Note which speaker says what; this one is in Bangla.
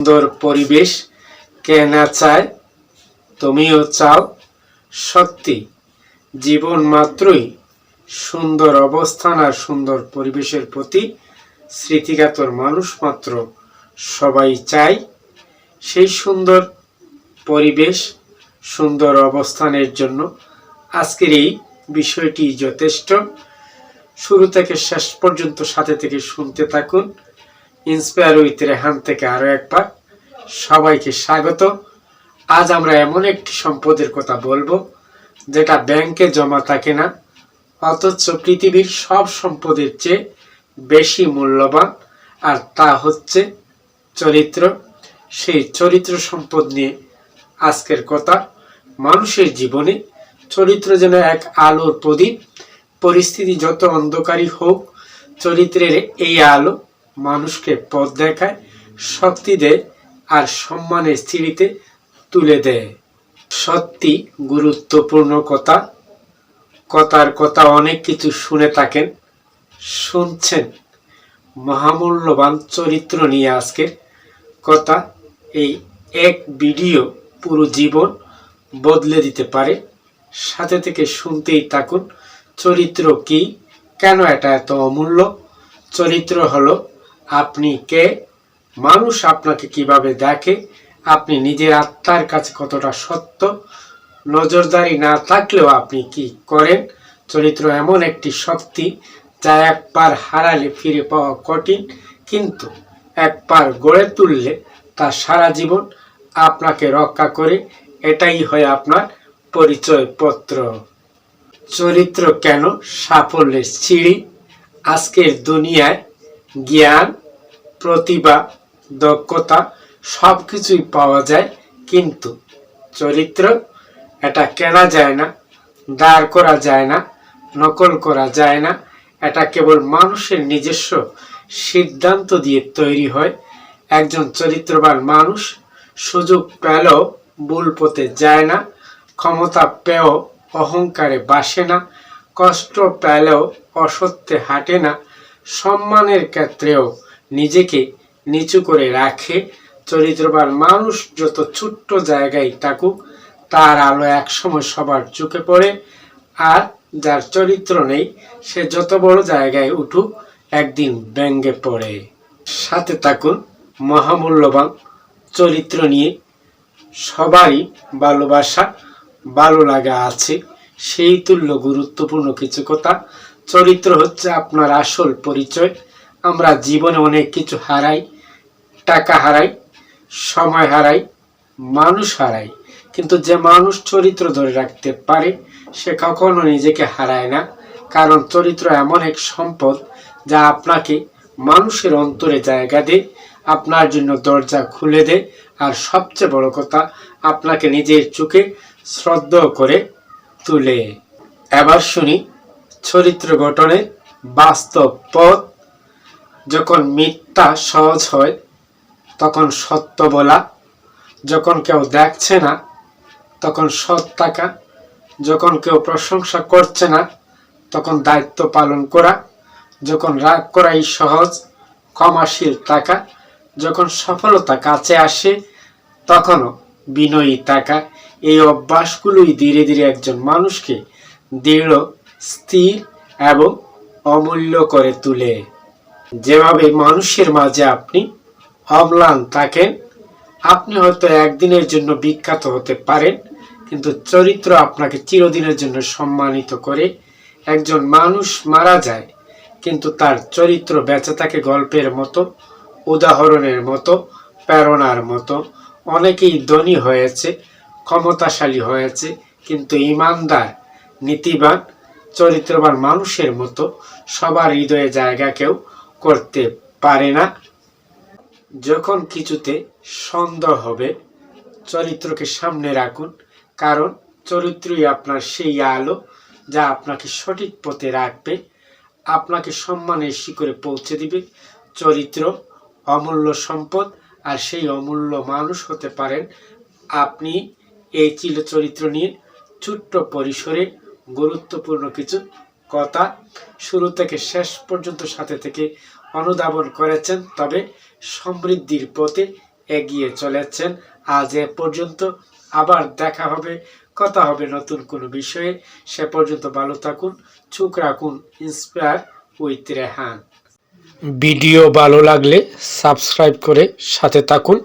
Speaker 1: সুন্দর পরিবেশ কে না চায়, তুমিও চাও। সত্যি জীবন মাত্রই সুন্দর অবস্থান আর সুন্দর পরিবেশের প্রতি স্মৃতিকাতর মানুষ মাত্র সবাই চায়। সেই সুন্দর পরিবেশ সুন্দর অবস্থানের জন্য আজকের এই বিষয়টি যথেষ্ট। শুরু থেকে শেষ পর্যন্ত সাথে থেকে শুনতে থাকুন। ইন্সপায়ার উইথ রেহান থেকে আরো একবার সবাইকে স্বাগত। আজ আমরা এমন একটি সম্পদের কথা বলবো যেটা ব্যাংকে জমা থাকে না, অথচ পৃথিবীর সব সম্পদের চেয়ে বেশি মূল্যবান, আর তা হচ্ছে চরিত্র। সেই চরিত্র সম্পদ নিয়ে আজকের কথা। মানুষের জীবনে চরিত্র যেন এক আলোর প্রদীপ। পরিস্থিতি যত অন্ধকারই হোক, চরিত্রের এই আলো মানুষকে পথ দেখায়, শক্তি দেয় আর সম্মানের সিঁড়িতে তুলে দেয়। সত্যি গুরুত্বপূর্ণ কথা। কথার কথা অনেক কিছু শুনে থাকেন, শুনছেন। মহামূল্যবান চরিত্র নিয়ে আজকের কথা। এই এক ভিডিও পুরো জীবন বদলে দিতে পারে। সাথে থেকে শুনতেই থাকুন। চরিত্র কি, কেন এটা এত অমূল্য? চরিত্র হলো আপনি কে, মানুষ আপনাকে কিভাবে দেখে, আপনি নিজের আত্মার কাছে কতটা সত্য, নজরদারি না থাকলেও আপনি কি করেন। চরিত্র এমন একটি শক্তি যা একবার হারালে ফিরে পাওয়া কঠিন, কিন্তু একবার গড়ে তুললে তা সারা জীবন আপনাকে রক্ষা করে। এটাই হয় আপনার পরিচয়পত্র। চরিত্র কেন সাফল্যের সিঁড়ি? আজকের দুনিয়ায় জ্ঞান, প্রতিভা, দক্ষতা সবকিছুই পাওয়া যায়, কিন্তু চরিত্র এটা কেনা যায় না, দাঁড় করা যায় না, নকল করা যায় না। এটা কেবল মানুষের নিজস্ব সিদ্ধান্ত দিয়ে তৈরি হয়। একজন চরিত্রবান মানুষ সুযোগ পেলেও ভুল পথে যায় না, ক্ষমতা পেয়েও অহংকারে বাসে না, কষ্ট পেলেও অসত্যে হাঁটে না, সম্মানের ক্ষেত্রেও নিজেকে নিচু করে রাখে। চরিত্রবান মানুষ যত ছোট্ট জায়গায় থাকুক, তার আলো একসময় সবার চোখে পড়ে। আর যার চরিত্র নেই, সে যত বড় জায়গায় উঠুক, একদিন ভেঙে পড়ে। সাথে থাকুন। মহামূল্যবান চরিত্র নিয়ে সবারই ভালোবাসা, ভালো লাগা আছে। সেই তুল্য গুরুত্বপূর্ণ কিছু কথা। চরিত্র হচ্ছে আপনার আসল পরিচয়। আমরা জীবনে অনেক কিছু হারাই, টাকা হারাই, সময় হারাই, মানুষ হারাই, কিন্তু যে মানুষ চরিত্র ধরে রাখতে পারে সে কখনো নিজেকে হারায় না। কারণ চরিত্র এমন এক সম্পদ যা আপনাকে মানুষের অন্তরে জায়গা দেয়, আপনার জন্য দরজা খুলে দেয়, আর সবচেয়ে বড় কথা, আপনাকে নিজের চোখে শ্রদ্ধা করে তুলে। এবার শুনি চরিত্র গঠনের বাস্তব পথ। যখন মিথ্যা সহজ হয় তখন সত্য বলা, যখন কেউ দেখছে না তখন সৎ থাকা, যখন কেউ প্রশংসা করছে না তখন দায়িত্ব পালন করা, যখন রাগ করাই সহজ ক্ষমাশীল থাকা, যখন সফলতা কাছে আসে তখনও বিনয়ী থাকা। এই অভ্যাসগুলোই ধীরে ধীরে একজন মানুষকে দৃঢ়, স্থির এবং অমূল্য করে তোলে। যেভাবে মানুষের মাঝে আপনি অম্লান থাকেন, আপনি হয়তো একদিনের জন্য বিখ্যাত হতে পারেন, কিন্তু চরিত্র আপনাকে চিরদিনের জন্য সম্মানিত করে। একজন মানুষ মারা যায়, কিন্তু তার চরিত্র বেঁচে থাকে গল্পের মতো, উদাহরণের মতো, প্রেরণার মতো। অনেকেই ধনী হয়েছে, ক্ষমতাশালী হয়েছে, কিন্তু ইমানদার, নীতিবান, চরিত্রবান মানুষের মতো সবার হৃদয়ে জায়গা কেউ করতে পারে না। যখন কিছুতে সন্দেহ হবে, চরিত্রকে সামনে রাখুন, কারণ চরিত্রই আপনার সেই আলো যা আপনাকে সঠিক পথে রাখবে, আপনাকে সম্মানের শিখরে পৌঁছে দিবে। চরিত্র অমূল্য সম্পদ, আর সেই অমূল্য মানুষ হতে পারেন আপনি। এই চরিত্র নিয়ে ছোট্ট পরিসরে গুরুত্বপূর্ণ কিছু কথা শুরু থেকে শেষ পর্যন্ত সাথে থেকে অনুধাবন করেছেন, তবে সমৃদ্ধির পথে এগিয়ে চলেছেন। আজ এ পর্যন্ত, আবার দেখা হবে, কথা হবে নতুন কোনো বিষয়ে। সে পর্যন্ত ভালো থাকুন, চোখ রাখুন ইন্সপায়ার উইথ রেহান। ভিডিও ভালো লাগলে সাবস্ক্রাইব করে সাথে থাকুন।